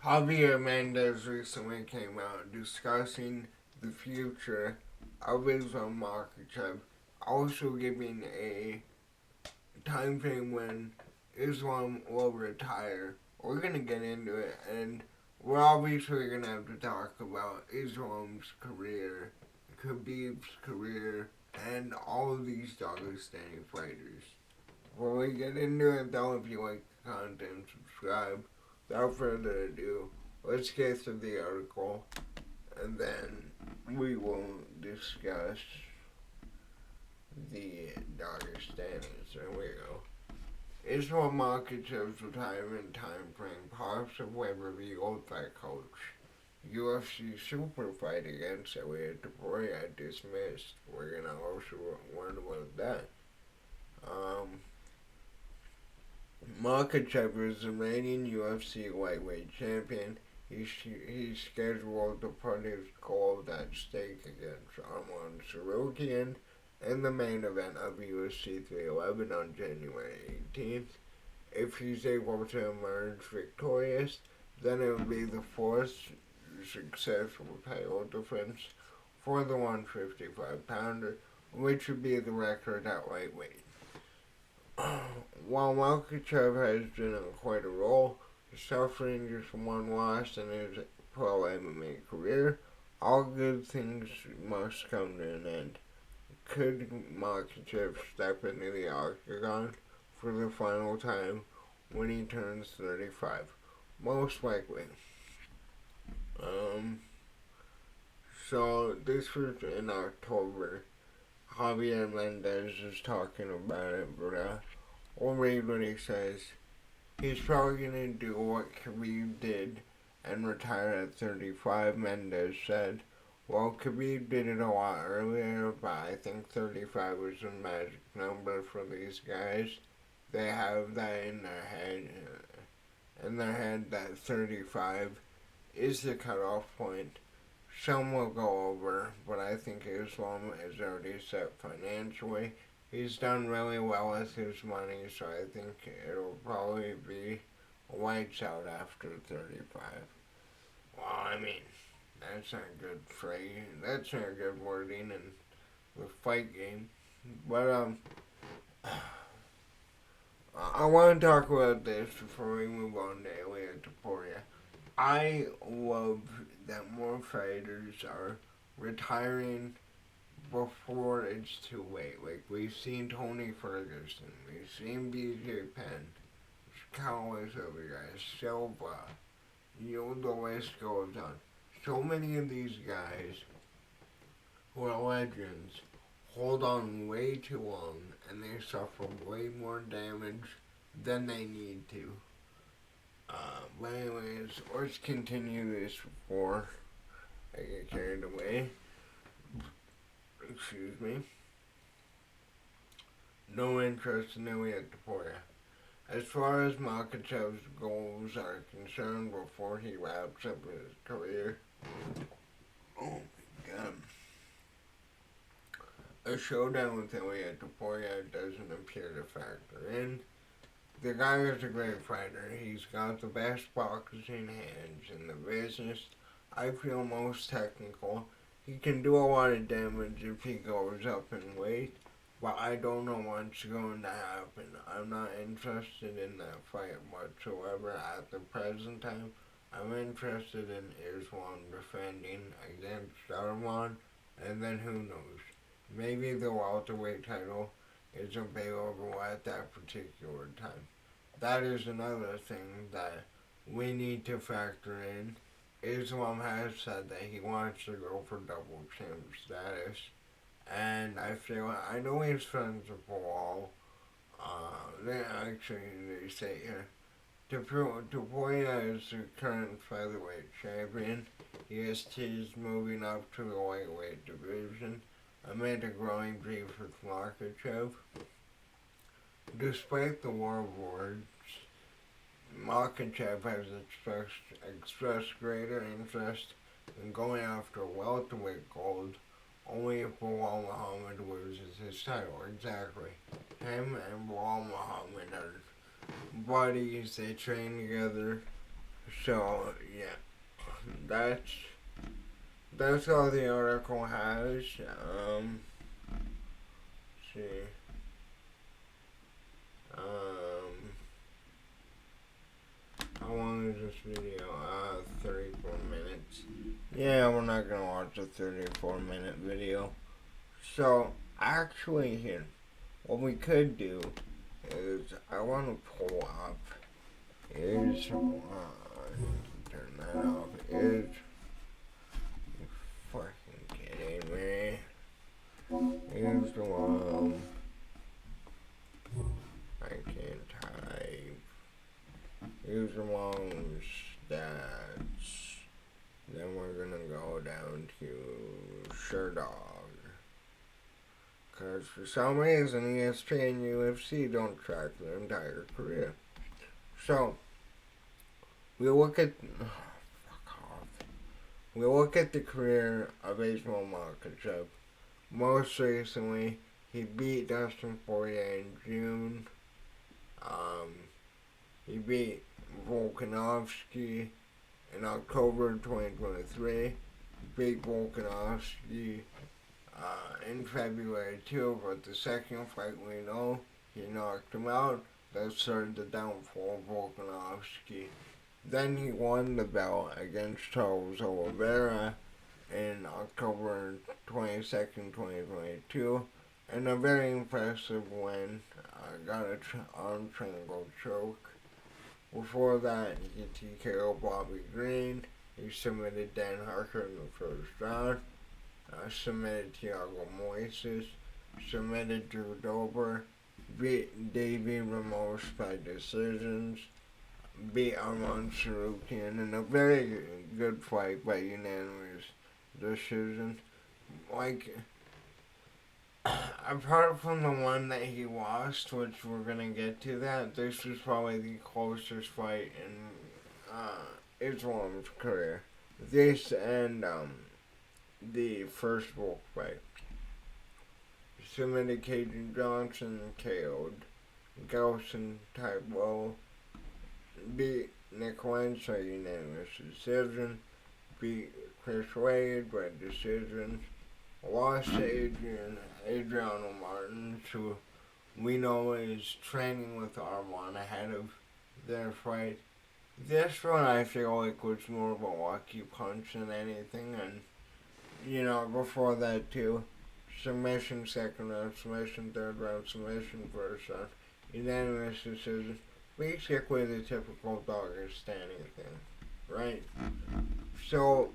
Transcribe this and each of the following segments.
Javier Mendez recently came out discussing the future of Islam Makhachev, also giving a time frame when Islam will retire. We're gonna get into it, and we're obviously gonna have to talk about Islam's career, Khabib's career, and all of these Dagestani fighters. Before we get into it, though, if you like the content, subscribe. Without further ado, let's get to the article, and then we will discuss the Dagestanis. There we go. Islam Makhachev's retirement timeframe possibly revealed by coach. UFC super fight against Javier dismissed. We're gonna also learn about that. Um, Makhachev is the reigning UFC lightweight champion. He's scheduled to put his gold at stake against Arman Sarukian in the main event of UFC 311 on January 18th. If he's able to emerge victorious, then it will be the fourth successful title defense for the 155-pounder, which would be the record at lightweight. While Makhachev has been on quite a roll, suffering just one loss in his pro MMA career, all good things must come to an end. Could Makhachev step into the octagon for the final time when he turns 35? Most likely. So this was in October. Javier Mendez is talking about it, but we'll read what he says. He's probably gonna do what Khabib did and retire at 35, Mendez said. Well, Khabib did it a lot earlier, but I think 35 was the magic number for these guys. They have that in their head that 35 is the cutoff point. Some will go over, but I think Islam is already set financially. He's done really well with his money, so I think it'll probably be lights out after 35. Well, I mean, that's not good phrase. That's not good wording in the fight game. But I want to talk about this before we move on to Ilya Taporia. I love that more fighters are retiring before it's too late. Like, we've seen Tony Ferguson, we've seen BJ Penn, countless other guys, Silva, the list goes on. So many of these guys who are legends hold on way too long and they suffer way more damage than they need to. But anyways, let's continue this before I get carried away. Excuse me. No interest in Ilya Taporia. As far as Makhachev's goals are concerned before he wraps up his career, oh my god. A showdown with Ilya Taporia doesn't appear to factor in. The guy is a great fighter. He's got the best boxing hands in the business. I feel most technical. He can do a lot of damage if he goes up in weight, but I don't know what's going to happen. I'm not interested in that fight whatsoever at the present time. I'm interested in Islam defending against Arman, and then who knows? Maybe the welterweight title is available at that particular time. That is another thing that we need to factor in. Islam has said that he wants to go for double champ status, and I know he's friends with Bilal. They say here, Taporia is the current featherweight champion. He is teased moving up to the lightweight division amid a growing beef with Makhachev. Despite the war of words, Makhachev has expressed greater interest in going after welterweight gold only if Bilal Muhammad loses his title. Exactly. Him and Bilal Muhammad are buddies, they train together. So yeah, that's that's all the article has. See, um, how long is this video? 34 minutes. Yeah, we're not gonna watch a 34-minute video. So actually, here, what we could do is I want to pull up. Is turn that off. Is fucking kidding me? Is I can't type. Use the long stats. Then we're gonna go down to Sherdog. Because for some reason ESPN and UFC don't track their entire career. So, we look at. Oh, fuck off. We look at the career of Ismail Makhachev. Most recently, he beat Dustin Poirier in June. He beat Volkanovski in October 2023. Beat Volkanovski in February too, but the second fight we know, he knocked him out. That started the downfall of Volkanovski. Then he won the belt against Charles Oliveira in October 22nd, 2022, and a very impressive win. Got an arm triangle choke. Before that, he TKO'd Bobby Green. He submitted Dan Harker in the first round. Submitted Thiago Moises. Submitted Drew Dober. Beat Davey Ramos by decisions. Beat Arman Sarukian in a very good fight by unanimous decision. Like, apart from the one that he lost, which we're gonna get to that, this was probably the closest fight in Islam's career. This and the first Wolf fight. Submitted Cajun Johnson and KO'd. Gelson Tyblow beat Nick Lynch by unanimous decision. Beat Chris Wade by decision. Lost to Adriano Martins, who we know is training with Arman ahead of their fight. This one I feel like was more of a lucky punch than anything, and before that too. Submission second round, submission third round, submission first round, unanimous decision. Basically the typical Dagestani thing, right? So,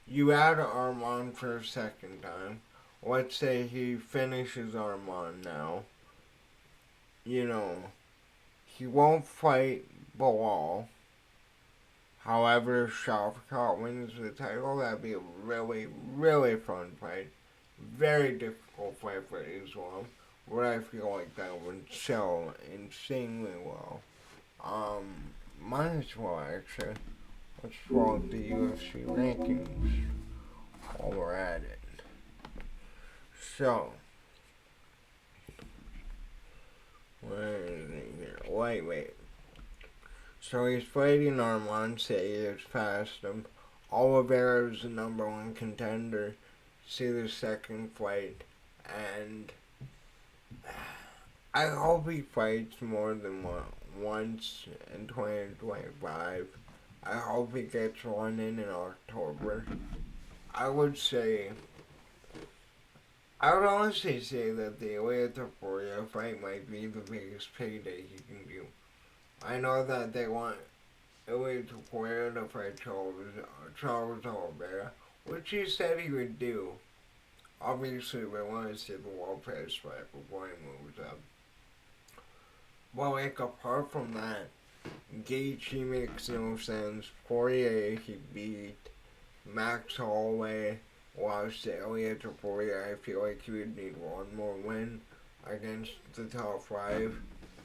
you add Arman for a second time. Let's say he finishes Arman now. He won't fight Bilal. However, if Shavkat wins the title, that'd be a really, really fun fight. Very difficult fight for Islam, but I feel like that would sell insanely well. Might as well actually. Let's pull up the UFC rankings while we're at it. So, where is it here? Lightweight. So he's fighting Arman Saez past him. Oliveira is the number one contender. See the second fight, and I hope he fights more than once in 2025. I hope he gets one in October. I would honestly say that the Ilya Topuria fight might be the biggest payday he can do. I know that they want Ilya Topuria to fight Charles Oliveira, which he said he would do. Obviously, we want to see the Lopez fight before he moves up. But, apart from that, Gaethje makes no sense. Poirier, he beat. Max Holloway lost to Ilya Topuria. I feel like he would need one more win against the top five.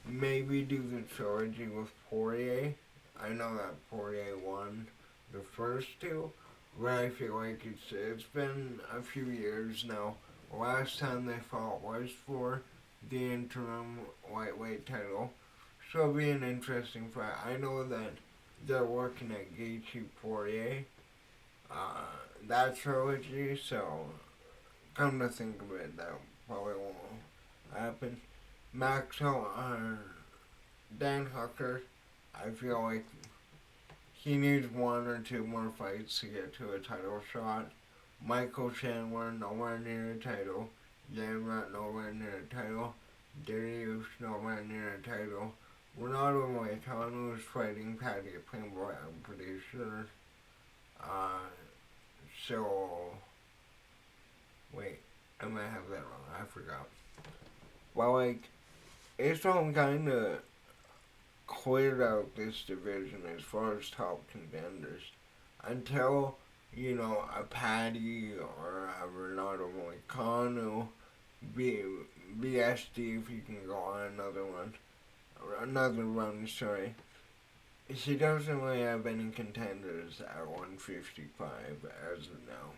Maybe do the trilogy with Poirier. I know that Poirier won the first two, but I feel like it's been a few years now. Last time they fought was for the interim lightweight title, so it'll be an interesting fight. I know that they're working at Gaethje Poirier. Uh, that trilogy, so come to think of it, that probably won't happen. Dan Hooker, I feel like he needs one or two more fights to get to a title shot. Michael Chandler, nowhere near a title. Yamrat, nowhere near a title. Darius, nowhere near a title. Renato Moicano is fighting Paddy Pimblett, I'm pretty sure. Uh, so, wait, I might have that wrong. I forgot. Well, like, it's all kind of cleared out this division as far as top contenders until, a Paddy or a Renato Moicano, BSD if you can go on another run, sorry. She doesn't really have any contenders at 155 as of now.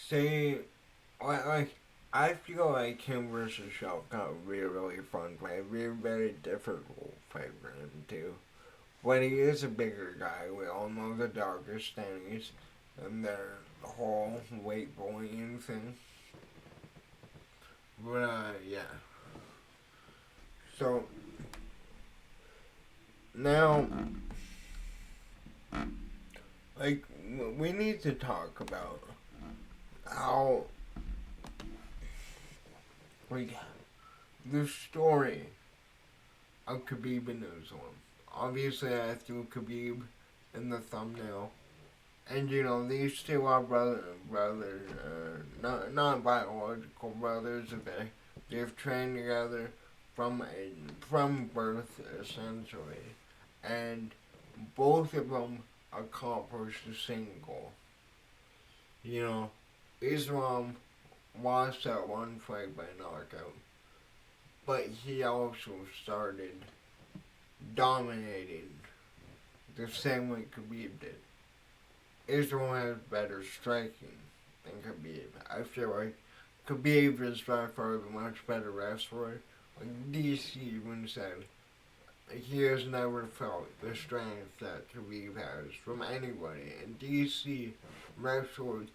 See, like, I feel like him versus Shelton would be a really fun fight. It'd be a very difficult fight for him, too. But he is a bigger guy. We all know the Dagestanis and their whole weight bullying thing. But, yeah. So, now, like, we need to talk about how, like, the story of Khabib and Islam. Obviously, I threw Khabib in the thumbnail. And, these two are brothers, not biological brothers. They've trained together from birth, essentially. And both of them accomplished the same goal. Islam lost that one fight by knockout. But he also started dominating the same way Khabib did. Islam has better striking than Khabib. I feel like Khabib is by far the much better wrestler. Like DC even said, he has never felt the strength that Khabib has from anybody. And DC wrestled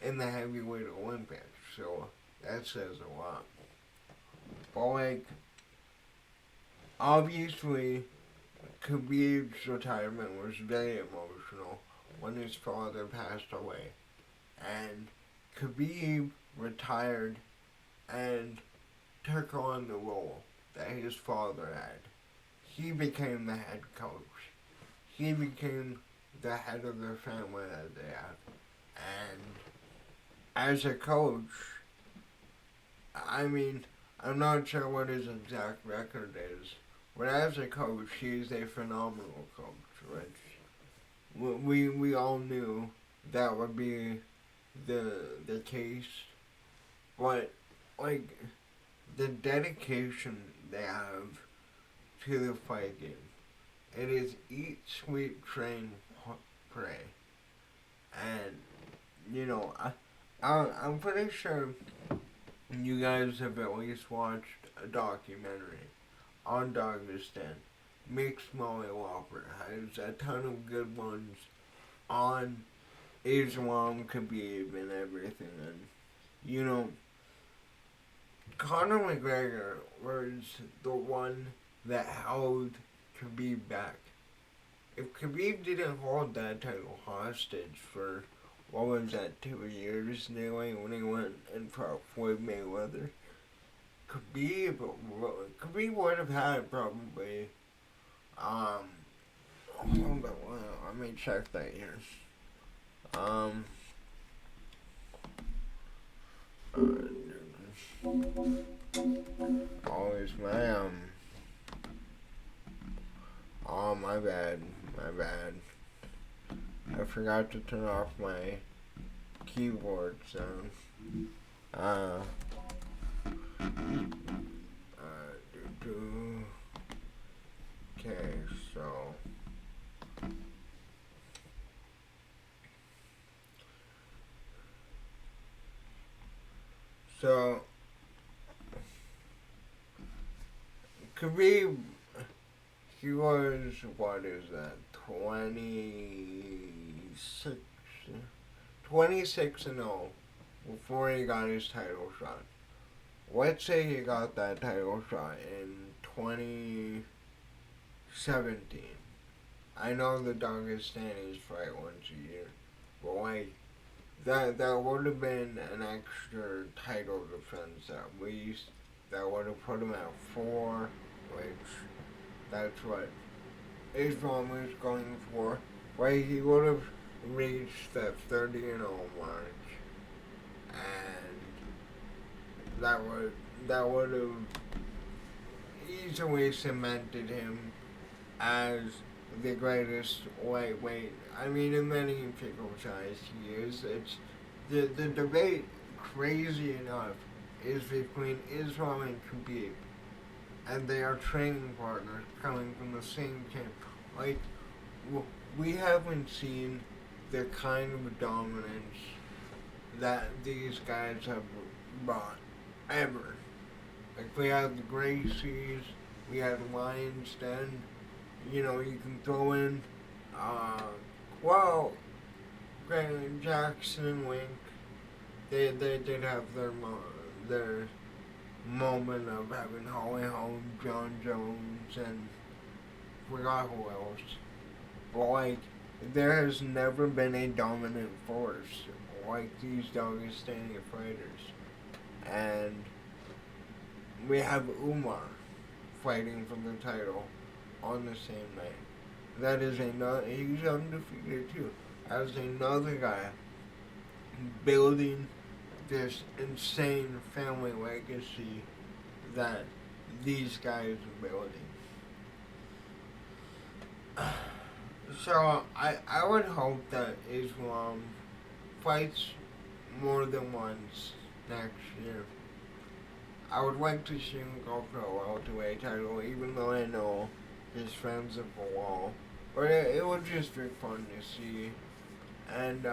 in the heavyweight Olympics, so that says a lot. But like, obviously, Khabib's retirement was very emotional when his father passed away. And Khabib retired and took on the role that his father had. He became the head coach. He became the head of the family that they had. And as a coach, I'm not sure what his exact record is, but as a coach, he's a phenomenal coach, which we all knew that would be the case. But, like, the dedication they have to the fight game, it is eat, sleep, train, pray. And, I'm pretty sure you guys have at least watched a documentary on Dagestan. Mixed Molly Whopper has a ton of good ones on Islam, Khabib, and everything. And, Conor McGregor was the one that held Khabib back. If Khabib didn't hold that title hostage for, what was that, 2 years nearly when he went and fought Floyd Mayweather, Khabib would have had probably, hold on, let me check that here. Always oh, my bad. I forgot to turn off my keyboard sound. Okay, so Khabib, He was, what is that, 26, 26 and 0 before he got his title shot. Let's say he got that title shot in 2017. I know the Dagestanis fight once a year, but like, that would have been an extra title defense at least. That would have put him at 4, which that's what Islam was going for. Like, he would have reached that 30-0 mark, and that would have easily cemented him as the greatest lightweight. I mean, in many people's eyes, he is. It's the debate, crazy enough, is between Islam and Khabib, and they are training partners coming from the same camp. Like, we haven't seen the kind of dominance that these guys have brought ever. Like, we had the Gracies, we had Lions Den. You know, you can throw in, well, Jackson and Wink. They did have their moment of having Holly Holm, John Jones, and forgot who else. But like, there has never been a dominant force like these Dagestani fighters. And we have Umar fighting for the title on the same night. That is another, he's undefeated too. As another guy building this insane family legacy that these guys are building. So I would hope that Islam fights more than once next year. I would like to see him go for a welterweight title, even though I know his friends at the wall. But it would just be fun to see. And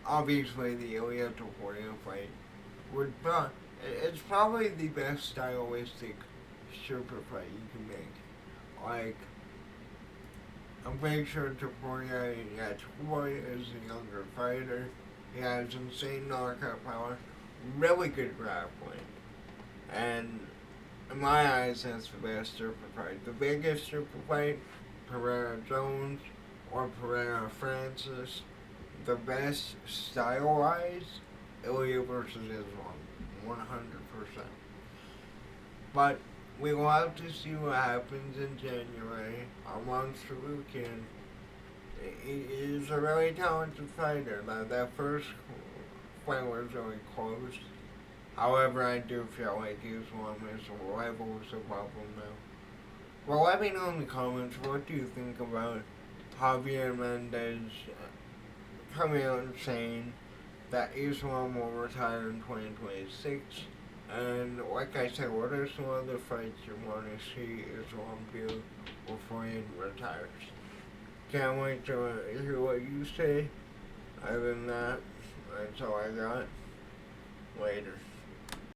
obviously the Ilya Topuria fight it's probably the best stylistic super fight you can make. Like, I'm pretty sure Topuria is a younger fighter. He has insane knockout power, really good grappling. And in my eyes, that's the best super fight. The biggest super fight, Pereira Jones or Pereira Francis. The best style-wise, Ilya versus Islam, 100%. But we will have to see what happens in January. Monster Lukin is a really talented fighter. That first fight was really close. However, I do feel like Islam is levels above him now. Well, let me know in the comments, what do you think about Javier Mendez coming out and saying that Islam will retire in 2026? And like I said, what are some other fights you want to see Islam do before he retires? Can't wait to hear what you say. Other than that, that's all I got. Later.